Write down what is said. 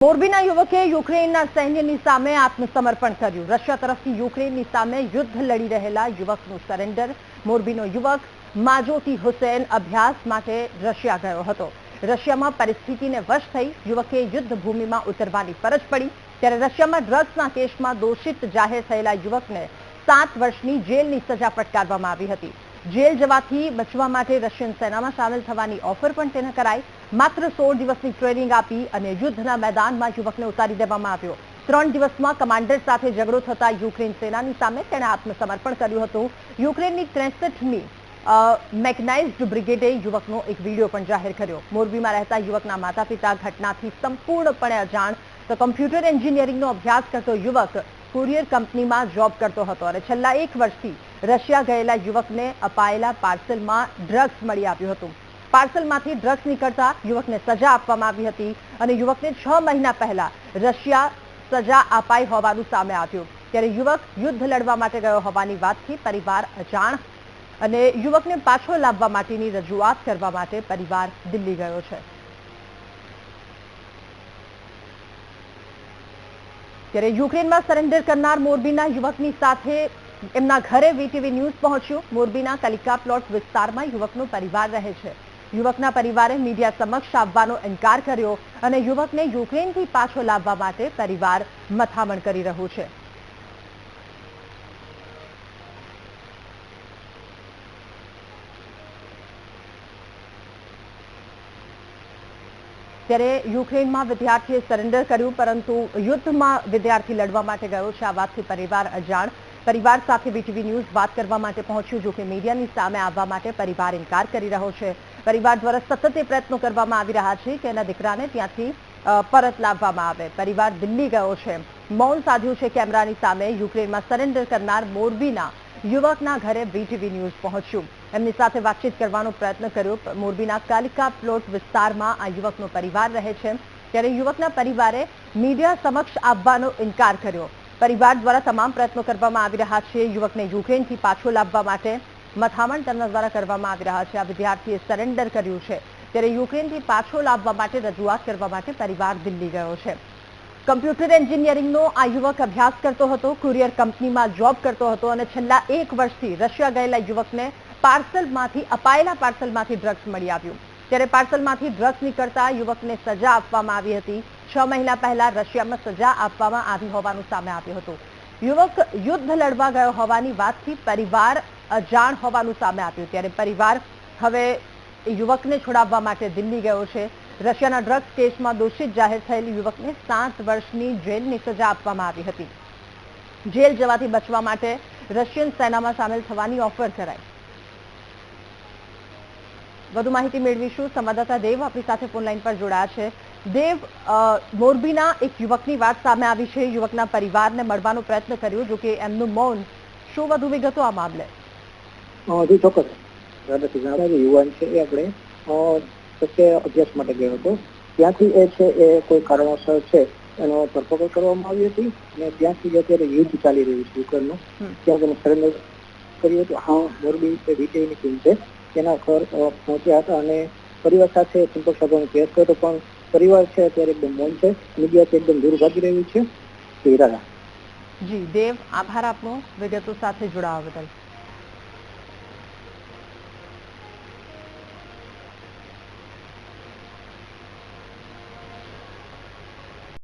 મોરબીના યુવકે યુક્રેનના સૈન્યની સામે આત્મસમર્પણ કર્યું। રશિયા તરફથી યુક્રેનની સામે યુદ્ધ લડી રહેલા યુવકનું સરેન્ડર। મોરબીનો યુવક માજોતી હુસૈન અભ્યાસ માટે રશિયા ગયો હતો। રશિયામાં પરિસ્થિતિને વશ થઈ યુવકે યુદ્ધ ભૂમિમાં ઉતરવાની ફરજ પડી। ત્યારે રશિયામાં ડ્રગ્સના કેસમાં દોષિત જાહેર થયેલા યુવકને 7 વર્ષની જેલની સજા ફટકારવામાં આવી હતી। જેલ જવાથી બચવા માટે રશિયન સેનામાં સામેલ થવાની ઓફર પણ તેને કરાઈ। માત્ર 16 દિવસની ટ્રેનિંગ આપી અને યુદ્ધના મેદાનમાં યુવકને ઉતારી દેવામાં આવ્યો। 3 દિવસમાં કમાન્ડર સાથે ઝઘડો થતા યુક્રેન સેનાની સામે તેણે આત્મસમર્પણ કર્યું હતું। યુક્રેનની 63મી મેકેનાઇઝ્ડ બ્રિગેડે યુવકનો એક વિડીયો પણ જાહેર કર્યો। મોરબીમાં રહેતા યુવકના માતા પિતા ઘટનાથી સંપૂર્ણપણે અજાણ। તો કમ્પ્યુટર એન્જિનિયરિંગનો અભ્યાસ કરતો યુવક કુરિયર કંપનીમાં જોબ કરતો હતો અને છેલ્લા 1 વર્ષથી રશિયા ગયેલા યુવકને અપાયેલા પાર્સલમાં ડ્રગ્સ મળી આવ્યું હતું। પાર્સલમાંથી ડ્રગ્સ નીકળતા યુવકને સજા આપવામાં આવી હતી અને યુવકને 6 મહિના પહેલા રશિયા સજા અપાઈ હોવાનું સામે આવ્યું। ત્યારે યુવક યુદ્ધ લડવા માટે ગયો હોવાની વાતથી પરિવાર અજાણ અને યુવકને પાછો લાવવા માટેની રજૂઆત કરવા માટે પરિવાર દિલ્હી ગયો છે। ત્યારે યુક્રેનમાં સરેન્ડર કરનાર મોરબીના યુવકની સાથે એમના ઘરે વીટીવી ન્યૂઝ પહોંચ્યું। મોરબીના કલિકા પ્લોટ વિસ્તારમાં યુવકનો પરિવાર રહે છે। યુવકના પરિવારે મીડિયા સમક્ષ આવવાનો ઇનકાર કર્યો અને યુવકને યુક્રેનથી પાછો લાવવા માટે પરિવાર મથામણ કરી રહ્યું છે। ત્યારે યુક્રેનમાં વિદ્યાર્થીએ સરેન્ડર કર્યું પરંતુ યુદ્ધમાં વિદ્યાર્થી લડવા માટે ગયો છે આ વાતથી પરિવાર અજાણ। પરિવાર સાથે વીટીવી ન્યૂઝ વાત કરવા માટે પહોંચ્યું। જો કે મીડિયાની સામે આવવા માટે પરિવાર ઇનકાર કરી રહ્યો છે। પરિવાર દ્વારા સતત પ્રયત્નો કરવામાં આવી રહ્યા છે કે એના દીકરાને ત્યાંથી પરત લાવવામાં આવે। પરિવાર દિલ્હી ગયો છે, મૌન સાધ્યું છે કેમેરાની સામે। યુક્રેનમાં સરેન્ડર કરનાર મોરબીના યુવકના ઘરે વીટીવી ન્યૂઝ પહોંચ્યું, એમની સાથે વાતચીત કરવાનો પ્રયત્ન કર્યો। મોરબીના કાલિકા પ્લોટ વિસ્તારમાં આ યુવકનો પરિવાર રહે છે। ત્યારે યુવકના પરિવારે મીડિયા સમક્ષ આવવાનો ઇનકાર કર્યો। પરિવાર દ્વારા તમામ પ્રયત્નો કરવામાં આવી રહ્યા છે યુવકને યુક્રેનથી પાછો લાવવા માટે। મથામણ તેમના દ્વારા કરવામાં આવી રહ્યા છે। આ વિદ્યાર્થીએ સરેન્ડર કર્યું છે ત્યારે યુક્રેનથી પાછો લાવવા માટે રજૂઆત કરવા માટે પરિવાર દિલ્હી ગયો છે। કમ્પ્યુટર એન્જિનિયરિંગનો આ યુવક અભ્યાસ કરતો હતો, કુરિયર કંપનીમાં જોબ કરતો હતો અને છેલ્લા 1 વર્ષથી રશિયા ગયેલા યુવકને અપાયેલા પાર્સલમાંથી ડ્રગ્સ મળી આવ્યું। ત્યારે પાર્સલમાંથી ડ્રગ્સ નીકળતા યુવકને સજા આપવામાં આવી હતી। 6 મહિના પહેલા રશિયામાં સજા આપવામાં આવી હોવાનું સામે આવ્યું હતું। યુવક યુદ્ધ લડવા ગયો હોવાની વાતથી પરિવાર અજાણ હોવાનું સામે આવ્યું। ત્યારે પરિવાર હવે યુવકને છોડાવવા માટે દિલ્હી ગયો છે। રશિયાના ડ્રગ્સ કેસમાં દોષિત જાહેર થયેલ યુવકને 7 વર્ષની જેલની સજા આપવામાં આવી હતી। જેલ જવાથી બચવા માટે રશિયન સેનામાં સામેલ થવાની ઓફર કરાઈ। વધુ માહિતી મેળવીશું। સંવાદદાતા દેવ આપણી સાથે ફોન લાઈન પર જોડાયા છે। દેવ, મોરબીના એક યુવકની વાત સામે આવી છે, યુવકના પરિવારને મળવાનો પ્રયત્ન કર્યો, જો કે એમનું મૌન। શું વધુ વિગતો આ મામલે? જી ચોક્કસ, યુવાન છે એ આપણે અભ્યાસ માટે ગયો હતો। ત્યાંથી એ છે એ કોઈ કારણોસર છે એનો ધરપકડ કરવામાં આવી હતી અને ત્યાંથી અત્યારે યુદ્ધ ચાલી રહ્યું છે યુક્રેનનું, ત્યાં તેને સરેન્ડર કર્યું હતું। હા, મોરબી વીટીવીની ટીમ છે તેના ઘર પહોંચ્યા હતા અને પરિવાર સાથે સંપર્ક સાધવાનો પ્રયાસ કર્યો, પણ પરિવાર છે અત્યારે એકદમ મૌન છે, મીડિયાથી એકદમ દૂર ભાગી રહ્યું છે। જી દેવ, આભાર આપનો વિગતો સાથે જોડાવા બદલ।